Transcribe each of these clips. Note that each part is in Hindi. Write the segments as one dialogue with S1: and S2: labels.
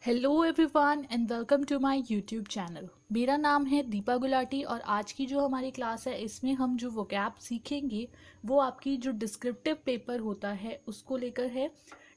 S1: Hello everyone and welcome to my YouTube channel. मेरा नाम है दीपा गुलाटी और आज की जो हमारी क्लास है इसमें हम जो वोकैब सीखेंगे वो आपकी जो डिस्क्रिप्टिव पेपर होता है उसको लेकर है।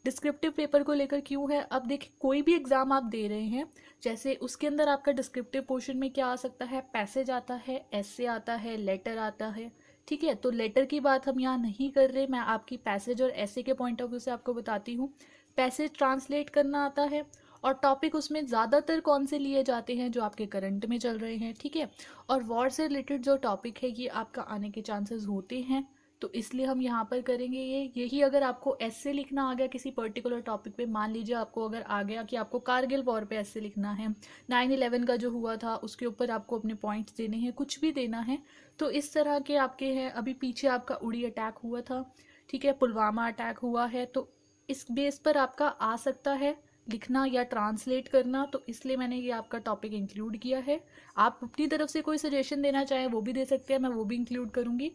S1: डिस्क्रिप्टिव पेपर को लेकर क्यों है, अब देखिए कोई भी एग्ज़ाम आप दे रहे हैं जैसे उसके अंदर आपका डिस्क्रिप्टिव पोर्शन में क्या आ सकता है, पैसेज आता है, एसे आता है, लेटर आता है। ठीक है, तो लेटर की बात हम यहाँ नहीं कर रहे, मैं आपकी पैसेज और ऐसे के पॉइंट ऑफ व्यू से आपको बताती हूँ। पैसेज ट्रांसलेट करना आता है और टॉपिक उसमें ज़्यादातर कौन से लिए जाते हैं जो आपके करंट में चल रहे हैं। ठीक है, और वॉर से रिलेटेड जो टॉपिक है ये आपका आने के चांसेस होते हैं, तो इसलिए हम यहाँ पर करेंगे यही। अगर आपको ऐसे लिखना आ गया किसी पर्टिकुलर टॉपिक पे, मान लीजिए आपको अगर आ गया कि आपको कारगिल वॉर पे ऐसे लिखना है, 9/11 का जो हुआ था उसके ऊपर आपको अपने पॉइंट्स देने हैं, कुछ भी देना है, तो इस तरह के आपके हैं। अभी पीछे आपका उड़ी अटैक हुआ था, ठीक है, पुलवामा अटैक हुआ है, तो इस बेस पर आपका आ सकता है लिखना या ट्रांसलेट करना, तो इसलिए मैंने ये आपका टॉपिक इंक्लूड किया है। आप अपनी तरफ से कोई सजेशन देना चाहें वो भी दे सकते हैं, मैं वो भी इंक्लूड करूँगी।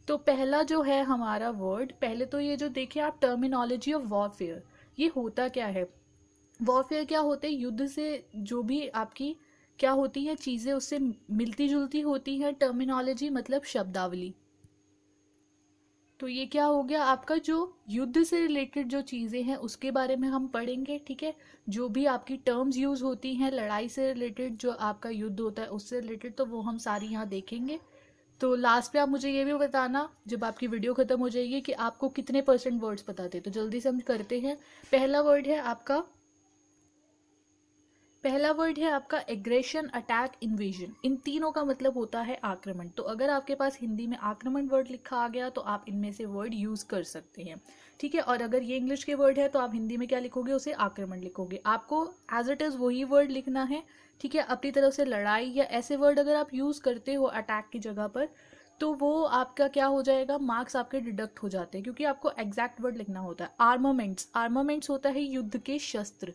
S1: तो पहला जो है हमारा वर्ड, पहले तो ये जो देखिए आप, टर्मिनोलॉजी ऑफ वॉरफेयर, ये होता क्या है। वॉरफेयर क्या होते हैं, युद्ध से जो भी आपकी क्या होती है चीज़ें उससे मिलती जुलती होती हैं। टर्मिनोलॉजी मतलब शब्दावली, तो ये क्या हो गया आपका, जो युद्ध से रिलेटेड जो चीज़ें हैं उसके बारे में हम पढ़ेंगे। ठीक है, जो भी आपकी टर्म्स यूज़ होती हैं लड़ाई से रिलेटेड, जो आपका युद्ध होता है उससे रिलेटेड, तो वो हम सारी यहाँ देखेंगे। तो लास्ट पे आप मुझे ये भी बताना जब आपकी वीडियो ख़त्म हो जाएगी कि आपको कितने % वर्ड्स पता थे। तो जल्दी से हम करते हैं। पहला वर्ड है आपका एग्रेशन, अटैक, इन्वेजन। इन तीनों का मतलब होता है आक्रमण। तो अगर आपके पास हिंदी में आक्रमण वर्ड लिखा आ गया तो आप इनमें से वर्ड यूज़ कर सकते हैं। ठीक है, और अगर ये इंग्लिश के वर्ड है तो आप हिंदी में क्या लिखोगे, उसे आक्रमण लिखोगे। आपको एज इट इज़ वही वर्ड लिखना है। ठीक है, अपनी तरफ से लड़ाई या ऐसे वर्ड अगर आप यूज़ करते हो अटैक की जगह पर, तो वो आपका क्या हो जाएगा, मार्क्स आपके डिडक्ट हो जाते हैं, क्योंकि आपको एग्जैक्ट वर्ड लिखना होता है। आर्मामेंट्स होता है युद्ध के शस्त्र।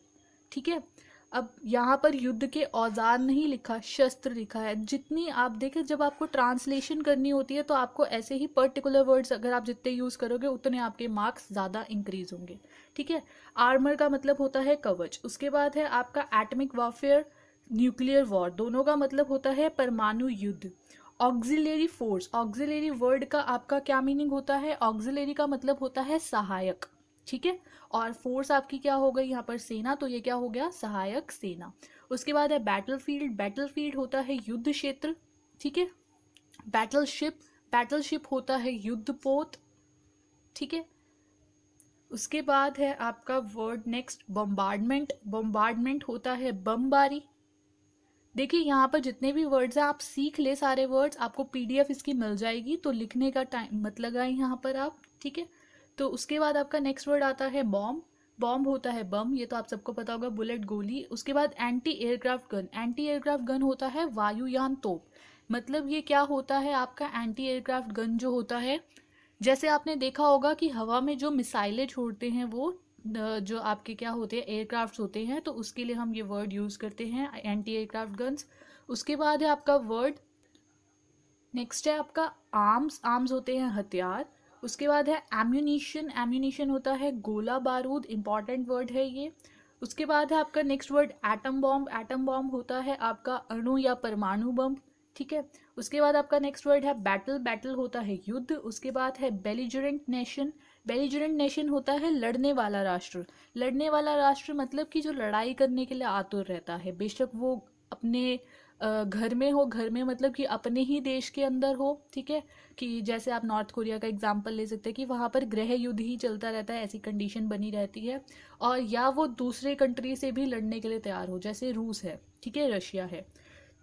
S1: ठीक है, अब यहाँ पर युद्ध के औजार नहीं लिखा, शस्त्र लिखा है। जितनी आप देखें, जब आपको ट्रांसलेशन करनी होती है तो आपको ऐसे ही पर्टिकुलर वर्ड्स अगर आप जितने यूज़ करोगे उतने आपके मार्क्स ज़्यादा इंक्रीज होंगे। ठीक है, आर्मर का मतलब होता है कवच। उसके बाद है आपका एटमिक वॉरफेयर, न्यूक्लियर वॉर, दोनों का मतलब होता है परमाणु युद्ध। ऑक्सिलरी फोर्स, ऑक्सिलरी वर्ड का आपका क्या मीनिंग होता है, ऑक्सिलरी का मतलब होता है सहायक। ठीक है, और फोर्स आपकी क्या हो गई यहाँ पर, सेना, तो ये क्या हो गया, सहायक सेना। उसके बाद है बैटलफील्ड, बैटलफील्ड होता है युद्ध क्षेत्र। ठीक है, बैटलशिप, बैटलशिप होता है युद्धपोत। ठीक है, उसके बाद है आपका वर्ड नेक्स्ट बम्बार्डमेंट, बम्बार्डमेंट होता है बमबारी। देखिए यहाँ पर जितने भी वर्ड्स हैं आप सीख ले सारे वर्ड्स, आपको PDF इसकी मिल जाएगी, तो लिखने का टाइम मत लगाएं यहाँ पर आप। ठीक है, तो उसके बाद आपका नेक्स्ट वर्ड आता है बॉम्ब, बॉम्ब होता है बम, ये तो आप सबको पता होगा, बुलेट, गोली। उसके बाद anti aircraft gun, anti aircraft gun होता है वायुयान तोप। मतलब ये क्या होता है आपका, एंटी एयरक्राफ्ट गन जो होता है, जैसे आपने देखा होगा कि हवा में जो मिसाइलें छोड़ते हैं वो जो आपके क्या होते हैं, एयरक्राफ्ट होते हैं, तो उसके लिए हम ये वर्ड यूज़ करते हैं, एंटी एयरक्राफ्ट गन्स। उसके बाद है आपका वर्ड नेक्स्ट है आपका आर्म्स, आर्म्स होते हैं हथियार। उसके बाद है एम्यूनिशन, एम्यूनिशन होता है गोला बारूद, इंपॉर्टेंट वर्ड है ये। उसके बाद है आपका next word atom bomb, atom bomb होता है आपका अणु या परमाणु बम। ठीक है, उसके बाद आपका नेक्स्ट वर्ड है बैटल, बैटल होता है युद्ध। उसके बाद है बेलिजरेंट नेशन, बेलिजरेंट नेशन होता है लड़ने वाला राष्ट्र। लड़ने वाला राष्ट्र मतलब कि जो लड़ाई करने के लिए आतुर रहता है, बेशक वो अपने घर में हो, घर में मतलब कि अपने ही देश के अंदर हो। ठीक है, कि जैसे आप नॉर्थ कोरिया का एग्जांपल ले सकते हैं कि वहाँ पर गृह युद्ध ही चलता रहता है, ऐसी कंडीशन बनी रहती है। और या वो दूसरे कंट्री से भी लड़ने के लिए तैयार हो, जैसे रूस है, ठीक है, रशिया है।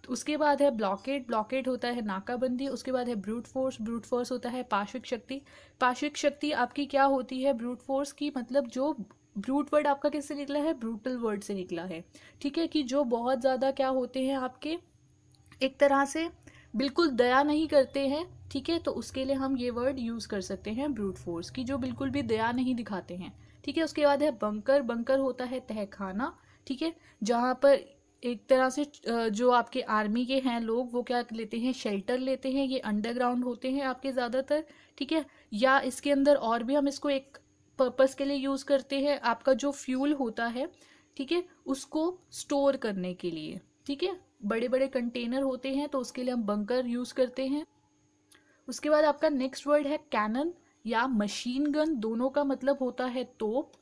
S1: उसके बाद है ब्लॉकेड, ब्लॉकेड होता है नाकाबंदी। उसके बाद है ब्रूट फोर्स, ब्रूट फोर्स होता है पाशविक शक्ति। पाशविक शक्ति आपकी क्या होती है, ब्रूट फोर्स की मतलब जो ब्रूट वर्ड आपका किससे निकला है, ब्रूटल वर्ड से निकला है। ठीक है, कि जो बहुत ज़्यादा क्या होते हैं आपके, एक तरह से बिल्कुल दया नहीं करते हैं। ठीक है, तो उसके लिए हम ये वर्ड यूज़ कर सकते हैं ब्रूट फोर्स की, जो बिल्कुल भी दया नहीं दिखाते हैं। ठीक है, उसके बाद है बंकर, बंकर होता है तहखाना। ठीक है, जहाँ पर एक तरह से जो आपके आर्मी के हैं लोग वो क्या लेते हैं, शेल्टर लेते हैं। ये अंडरग्राउंड होते हैं आपके ज़्यादातर। ठीक है, या इसके अंदर और भी हम इसको एक पर्पस के लिए यूज़ करते हैं, आपका जो फ्यूल होता है, ठीक है, उसको स्टोर करने के लिए। ठीक है, बड़े बड़े कंटेनर होते हैं तो उसके लिए हम बंकर यूज करते हैं। उसके बाद आपका नेक्स्ट वर्ड है कैनन या मशीन गन, दोनों का मतलब होता है तोप।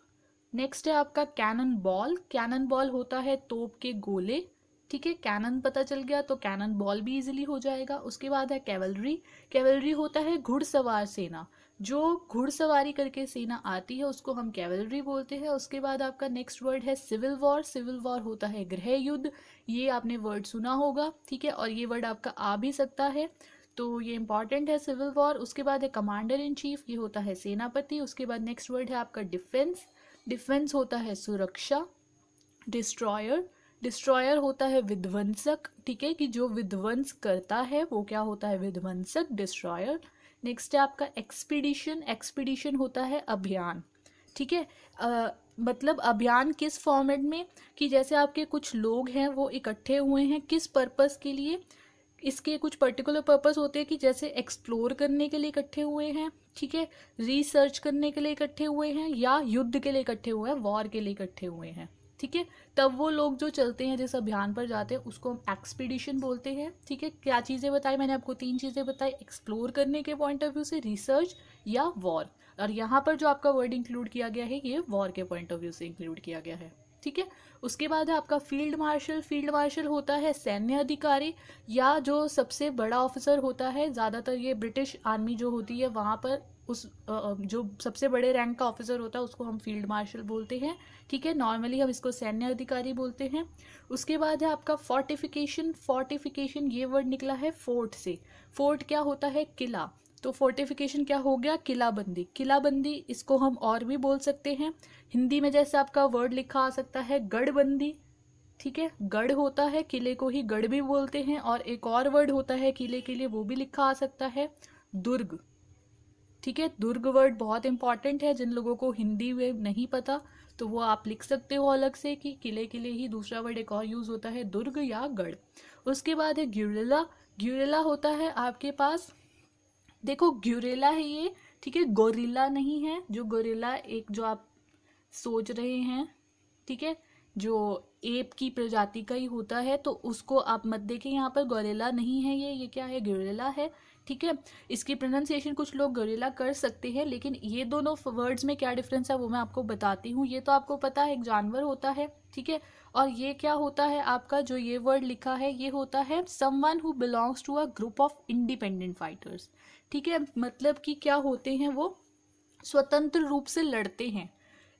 S1: नेक्स्ट है आपका कैनन बॉल, कैनन बॉल होता है तोप के गोले। ठीक है, कैनन पता चल गया तो कैनन बॉल भी इजीली हो जाएगा। उसके बाद है कैवलरी, कैवलरी होता है घुड़सवार सेना, जो घुड़सवारी करके सेना आती है उसको हम कैवलरी बोलते हैं। उसके बाद आपका नेक्स्ट वर्ड है सिविल वॉर, सिविल वॉर होता है गृह युद्ध, ये आपने वर्ड सुना होगा। ठीक है, और ये वर्ड आपका आ भी सकता है तो ये इंपॉर्टेंट है सिविल वॉर। उसके बाद है कमांडर इन चीफ, ये होता है सेनापति। उसके बाद नेक्स्ट वर्ड है आपका डिफेंस, डिफेंस होता है सुरक्षा। डिस्ट्रॉयर, डिस्ट्रॉयर होता है विध्वंसक। ठीक है, कि जो विध्वंस करता है वो क्या होता है, विध्वंसक, डिस्ट्रॉयर। नेक्स्ट है आपका एक्सपीडिशन, एक्सपीडिशन होता है अभियान। ठीक है, मतलब अभियान किस फॉर्मेट में, कि जैसे आपके कुछ लोग हैं वो इकट्ठे हुए हैं किस पर्पस के लिए, इसके कुछ पर्टिकुलर पर्पस होते हैं कि जैसे एक्सप्लोर करने के लिए इकट्ठे हुए हैं, ठीक है, रिसर्च करने के लिए इकट्ठे हुए हैं, या युद्ध के लिए इकट्ठे हुए हैं, वॉर के लिए इकट्ठे हुए हैं। ठीक है, तब वो लोग जो चलते हैं जिस अभियान पर जाते हैं उसको हम एक्सपीडिशन बोलते हैं। ठीक है, क्या चीज़ें बताई मैंने आपको, 3 चीज़ें बताई, एक्सप्लोर करने के पॉइंट ऑफ व्यू से, रिसर्च या वॉर। और यहाँ पर जो आपका वर्ड इंक्लूड किया गया है ये वॉर के पॉइंट ऑफ व्यू से इंक्लूड किया गया है। ठीक है, उसके बाद है आपका फील्ड मार्शल, फील्ड मार्शल होता है सैन्य अधिकारी या जो सबसे बड़ा ऑफिसर होता है, ज़्यादातर ये ब्रिटिश आर्मी जो होती है वहाँ पर उस जो सबसे बड़े रैंक का ऑफिसर होता है उसको हम फील्ड मार्शल बोलते हैं। ठीक है, नॉर्मली हम इसको सैन्य अधिकारी बोलते हैं। उसके बाद है आपका फोर्टिफिकेशन, फोर्टिफिकेशन ये वर्ड निकला है फोर्ट से, फोर्ट क्या होता है, किला, तो फोर्टिफिकेशन क्या हो गया, किलाबंदी, किलाबंदी इसको हम और भी बोल सकते हैं। हिंदी में जैसे आपका वर्ड लिखा आ सकता है गढ़बंदी। ठीक है, गढ़ होता है, किले को ही गढ़ भी बोलते हैं, और एक और वर्ड होता है किले के लिए वो भी लिखा आ सकता है दुर्ग। ठीक है, दुर्ग वर्ड बहुत इंपॉर्टेंट है, जिन लोगों को हिंदी में नहीं पता तो वो आप लिख सकते हो अलग से कि किले के लिए ही दूसरा वर्ड एक और यूज होता है दुर्ग या गढ़। उसके बाद है ग्यूरिला, ग्यूरिला होता है आपके पास, देखो ग्यूरेला है ये, ठीक है, गोरिल्ला नहीं है, जो गोरिल्ला एक जो आप सोच रहे हैं, ठीक है, जो एप की प्रजाति का ही होता है तो उसको आप मत देखें, यहाँ पर गोरिल्ला नहीं है, ये क्या है, गोरिल्ला है। ठीक है, इसकी प्रोनाउंसिएशन कुछ लोग गोरिल्ला कर सकते हैं, लेकिन ये दोनों वर्ड्स में क्या डिफरेंस है वो मैं आपको बताती हूँ। ये तो आपको पता है एक जानवर होता है, ठीक है, और ये क्या होता है आपका जो ये वर्ड लिखा है ये होता है someone who belongs to a group of independent fighters. ठीक है, मतलब कि क्या होते हैं वो स्वतंत्र रूप से लड़ते हैं,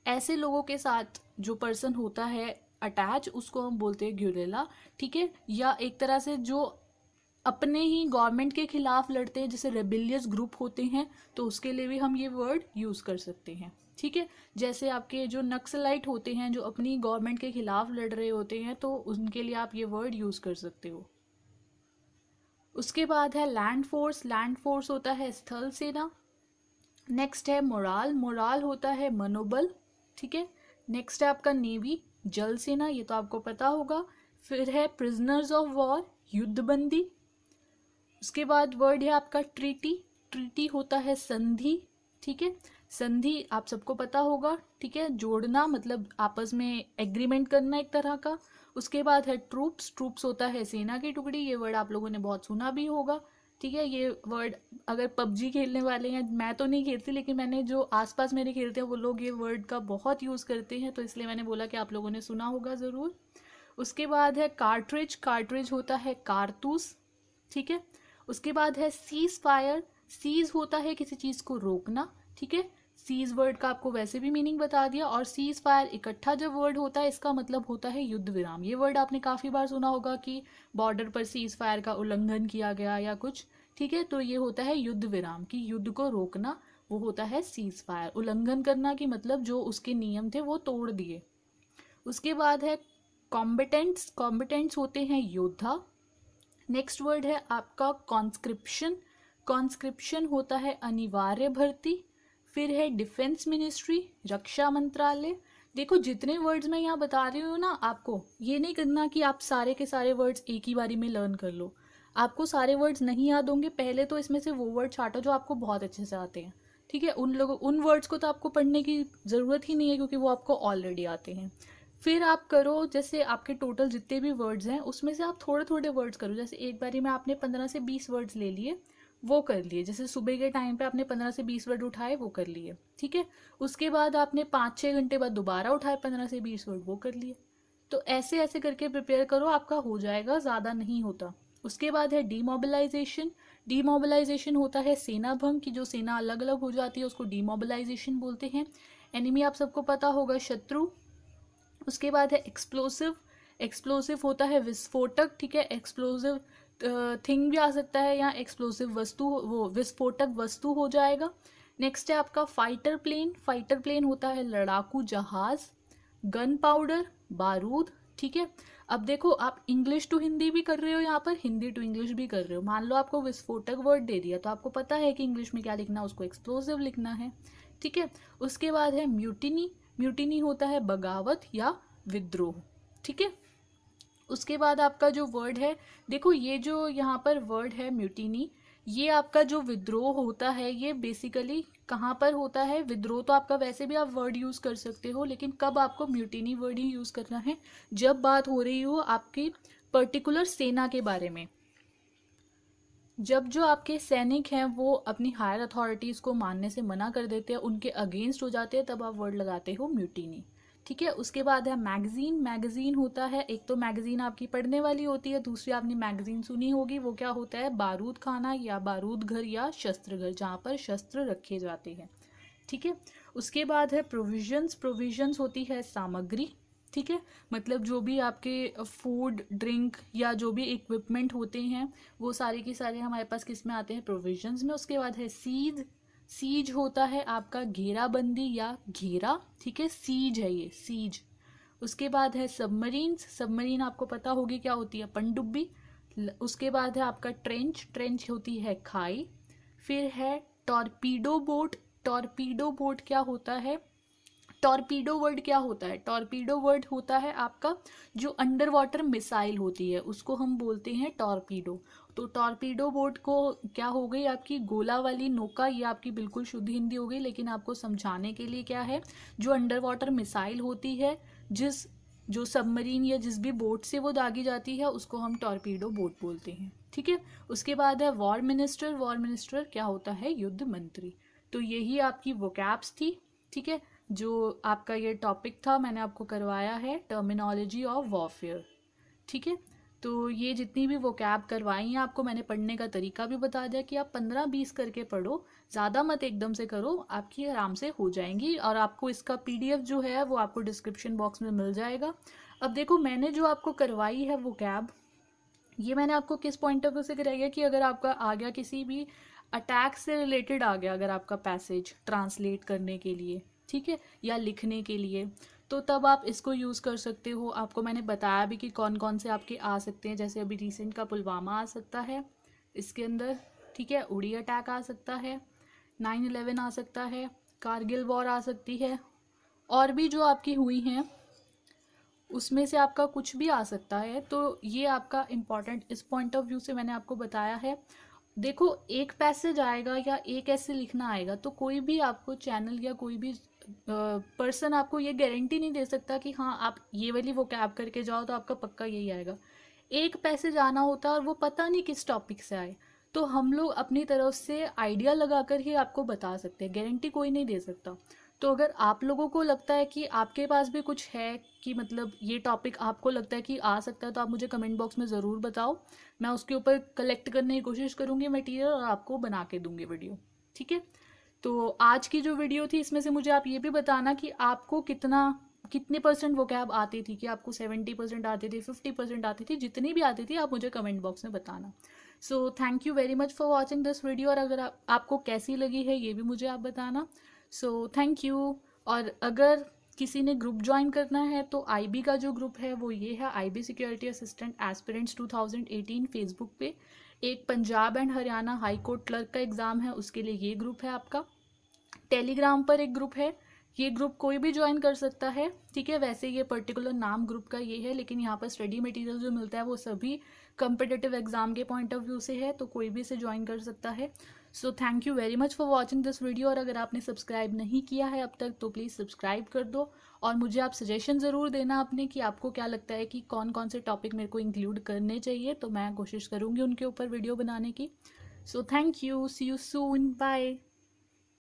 S1: ऐसे लोगों के साथ जो पर्सन होता है अटैच उसको हम बोलते हैं ग्यूरिल्ला। ठीक है, या एक तरह से जो अपने ही गवर्नमेंट के खिलाफ लड़ते हैं, जैसे रेबिलियस ग्रुप होते हैं तो उसके लिए भी हम ये वर्ड यूज कर सकते हैं। ठीक है, जैसे आपके जो नक्सलाइट होते हैं जो अपनी गवर्नमेंट के खिलाफ लड़ रहे होते हैं तो उनके लिए आप ये वर्ड यूज कर सकते हो। उसके बाद है लैंड फोर्स, लैंड फोर्स होता है स्थल सेना। नेक्स्ट है मोराल, मोराल होता है मनोबल। ठीक है, नेक्स्ट है आपका नेवी, जल सेना, ये तो आपको पता होगा। फिर है प्रिजनर्स ऑफ वॉर, युद्धबंदी। उसके बाद वर्ड है आपका ट्रीटी, ट्रीटी होता है संधि। ठीक है, संधि आप सबको पता होगा, ठीक है, जोड़ना मतलब आपस में एग्रीमेंट करना एक तरह का। उसके बाद है ट्रूप्स, ट्रूप्स होता है सेना की टुकड़ी, ये वर्ड आप लोगों ने बहुत सुना भी होगा। ठीक है, ये वर्ड अगर पबजी खेलने वाले हैं, मैं तो नहीं खेलती लेकिन मैंने जो आसपास मेरे खेलते हैं वो लोग ये वर्ड का बहुत यूज़ करते हैं तो इसलिए मैंने बोला कि आप लोगों ने सुना होगा ज़रूर। उसके बाद है कार्ट्रिज, कार्ट्रिज होता है कारतूस। ठीक है, उसके बाद है सीज फायर, सीज होता है किसी चीज़ को रोकना। ठीक है, सीज वर्ड का आपको वैसे भी मीनिंग बता दिया, और सीज फायर इकट्ठा जब वर्ड होता है इसका मतलब होता है युद्ध विराम। ये वर्ड आपने काफ़ी बार सुना होगा कि बॉर्डर पर सीज फायर का उल्लंघन किया गया या कुछ। ठीक है, तो ये होता है युद्ध विराम, कि युद्ध को रोकना वो होता है सीज फायर, उल्लंघन करना की मतलब जो उसके नियम थे वो तोड़ दिए। उसके बाद है कॉम्बिटेंट्स, कॉम्बिटेंट्स होते हैं योद्धा। नेक्स्ट वर्ड है आपका कॉन्स्क्रिप्शन, कॉन्स्क्रिप्शन होता है अनिवार्य भर्ती। फिर है डिफेंस मिनिस्ट्री, रक्षा मंत्रालय। देखो जितने वर्ड्स मैं यहाँ बता रही हूँ ना, आपको ये नहीं करना कि आप सारे के सारे वर्ड्स एक ही बारी में लर्न कर लो, आपको सारे वर्ड्स नहीं याद होंगे, पहले तो इसमें से वो वर्ड छाटो जो आपको बहुत अच्छे से आते हैं। ठीक है, उन वर्ड्स को तो आपको पढ़ने की ज़रूरत ही नहीं है क्योंकि वो आपको ऑलरेडी आते हैं। फिर आप करो, जैसे आपके टोटल जितने भी वर्ड्स हैं उसमें से आप थोड़े थोड़े वर्ड्स करो। जैसे एक बारी में आपने 15 से 20 वर्ड्स ले लिए, वो कर लिए। जैसे सुबह के टाइम पे आपने 15 से 20 वर्ड उठाए, वो कर लिए, ठीक है। उसके बाद आपने 5-6 घंटे बाद दोबारा उठाए 15 से 20 वर्ड, वो कर लिए। तो ऐसे ऐसे करके प्रिपेयर करो, आपका हो जाएगा, ज़्यादा नहीं होता। उसके बाद है डीमोबिलाइजेशन। डीमोबिलाइजेशन होता है सेना भंग, की जो सेना अलग अलग हो जाती है उसको डीमोबिलाइजेशन बोलते हैं। एनिमी आप सबको पता होगा, शत्रु। उसके बाद है एक्सप्लोसिव। एक्सप्लोसिव होता है विस्फोटक, ठीक है। एक्सप्लोसिव थिंग भी आ सकता है, या एक्सप्लोसिव वस्तु, वो विस्फोटक वस्तु हो जाएगा। नेक्स्ट है आपका फाइटर प्लेन। फाइटर प्लेन होता है लड़ाकू जहाज। गन पाउडर, बारूद, ठीक है। अब देखो, आप इंग्लिश टू हिंदी भी कर रहे हो, यहाँ पर हिंदी टू इंग्लिश भी कर रहे हो। मान लो आपको विस्फोटक वर्ड दे दिया, तो आपको पता है कि इंग्लिश में क्या लिखना है, उसको एक्सप्लोसिव लिखना है, ठीक है। उसके बाद है म्यूटिनी। म्यूटिनी होता है बगावत या विद्रोह, ठीक है। उसके बाद आपका जो वर्ड है, देखो ये जो यहाँ पर वर्ड है म्यूटिनी, ये आपका जो विद्रोह होता है ये बेसिकली कहाँ पर होता है। विद्रोह तो आपका वैसे भी आप वर्ड यूज़ कर सकते हो, लेकिन कब आपको म्यूटिनी वर्ड ही यूज़ करना है, जब बात हो रही हो आपकी पर्टिकुलर सेना के बारे में। जब जो आपके सैनिक हैं वो अपनी हायर अथॉरिटीज़ को मानने से मना कर देते हैं, उनके अगेंस्ट हो जाते हैं, तब आप वर्ड लगाते हो म्यूटिनी, ठीक है। उसके बाद है मैगजीन। मैगजीन होता है, एक तो मैगजीन आपकी पढ़ने वाली होती है, दूसरी आपने मैगजीन सुनी होगी, वो क्या होता है, बारूद खाना या बारूद घर या शस्त्र घर, जहाँ पर शस्त्र रखे जाते हैं, ठीक है। उसके बाद है प्रोविजंस। प्रोविजंस होती है सामग्री, ठीक है। मतलब जो भी आपके फूड ड्रिंक या जो भी इक्विपमेंट होते हैं वो सारे के सारे हमारे पास किस में आते हैं, प्रोविजंस में। उसके बाद है सीज। सीज होता है आपका घेराबंदी या घेरा, ठीक है, सीज है ये, सीज। उसके बाद है सबमरीन्स। सबमरीन आपको पता होगी क्या होती है, पनडुब्बी। उसके बाद है आपका ट्रेंच। ट्रेंच होती है खाई। फिर है टॉर्पीडो बोट। टॉर्पीडो बोट क्या होता है, टॉर्पीडो वर्ड क्या होता है, टॉर्पीडो वर्ड होता है आपका जो अंडर वाटर मिसाइल होती है उसको हम बोलते हैं टॉर्पीडो। तो टॉर्पीडो बोट को क्या हो गई, आपकी गोला वाली नौका, ये आपकी बिल्कुल शुद्ध हिंदी हो गई, लेकिन आपको समझाने के लिए क्या है, जो अंडर वाटर मिसाइल होती है, जो सबमरीन या जिस भी बोट से वो दागी जाती है उसको हम टॉर्पीडो बोट बोलते हैं, ठीक है। उसके बाद है वॉर मिनिस्टर। वॉर मिनिस्टर क्या होता है, युद्ध मंत्री। तो यही आपकी वोकैब्स थी, ठीक है। जो आपका ये टॉपिक था मैंने आपको करवाया है, टर्मिनोलॉजी ऑफ वॉरफेयर, ठीक है। तो ये जितनी भी वोकैब करवाई हैं आपको, मैंने पढ़ने का तरीका भी बता दिया कि आप 15-20 करके पढ़ो, ज़्यादा मत एकदम से करो, आपकी आराम से हो जाएंगी। और आपको इसका PDF जो है वो आपको डिस्क्रिप्शन बॉक्स में मिल जाएगा। अब देखो, मैंने जो आपको करवाई है वोकैब, ये मैंने आपको किस पॉइंट ऑफ व्यू से कराई है कि अगर आपका आ गया किसी भी अटैक से रिलेटेड आ गया, अगर आपका पैसेज ट्रांसलेट करने के लिए, ठीक है, या लिखने के लिए, तो तब आप इसको यूज़ कर सकते हो। आपको मैंने बताया भी कि कौन कौन से आपके आ सकते हैं, जैसे अभी रिसेंट का पुलवामा आ सकता है इसके अंदर, ठीक है, उड़ी अटैक आ सकता है, 9/11 आ सकता है, कारगिल वॉर आ सकती है, और भी जो आपकी हुई हैं उसमें से आपका कुछ भी आ सकता है। तो ये आपका इम्पॉर्टेंट इस पॉइंट ऑफ व्यू से मैंने आपको बताया है। देखो, एक पैसेज आएगा या एक ऐसे लिखना आएगा तो कोई भी आपको चैनल या कोई भी पर्सन आपको ये गारंटी नहीं दे सकता कि हाँ आप ये वाली वो कैब करके जाओ तो आपका पक्का यही आएगा। एक पैसेज आना होता है और वो पता नहीं किस टॉपिक से आए, तो हम लोग अपनी तरफ से आइडिया लगाकर ही आपको बता सकते हैं, गारंटी कोई नहीं दे सकता। तो अगर आप लोगों को लगता है कि आपके पास भी कुछ है कि मतलब ये टॉपिक आपको लगता है कि आ सकता है, तो आप मुझे कमेंट बॉक्स में ज़रूर बताओ। मैं उसके ऊपर कलेक्ट करने की कोशिश करूँगी मटेरियल और आपको बना के दूँगी वीडियो, ठीक है। तो आज की जो वीडियो थी इसमें से मुझे आप ये भी बताना कि आपको कितने % वोकैब आती थी, कि आपको 70% आती थी, 50% आती थी, जितनी भी आती थी आप मुझे कमेंट बॉक्स में बताना। सो thank you very much for watching this video, और अगर आपको कैसी लगी है ये भी मुझे आप बताना। सो थैंक यू। और अगर किसी ने ग्रुप ज्वाइन करना है तो IB का जो ग्रुप है वो ये है, IB security assistant aspirants 2018 Facebook पे। एक Punjab and Haryana high court clerk का एग्ज़ाम है, उसके लिए ये ग्रुप है आपका। टेलीग्राम पर एक ग्रुप है, ये ग्रुप कोई भी ज्वाइन कर सकता है, ठीक है। वैसे ये पर्टिकुलर नाम ग्रुप का ये है, लेकिन यहाँ पर स्टडी मटेरियल जो मिलता है वो सभी कम्पिटिटिव एग्जाम के पॉइंट ऑफ व्यू से है, तो कोई भी इसे ज्वाइन कर सकता है। सो thank you very much for watching this video. और अगर आपने सब्सक्राइब नहीं किया है अब तक तो प्लीज़ सब्सक्राइब कर दो। और मुझे आप सजेशन ज़रूर देना अपने कि आपको क्या लगता है कि कौन कौन से टॉपिक मेरे को इंक्लूड करने चाहिए, तो मैं कोशिश करूँगी उनके ऊपर वीडियो बनाने की। So thank you, see you soon, bye.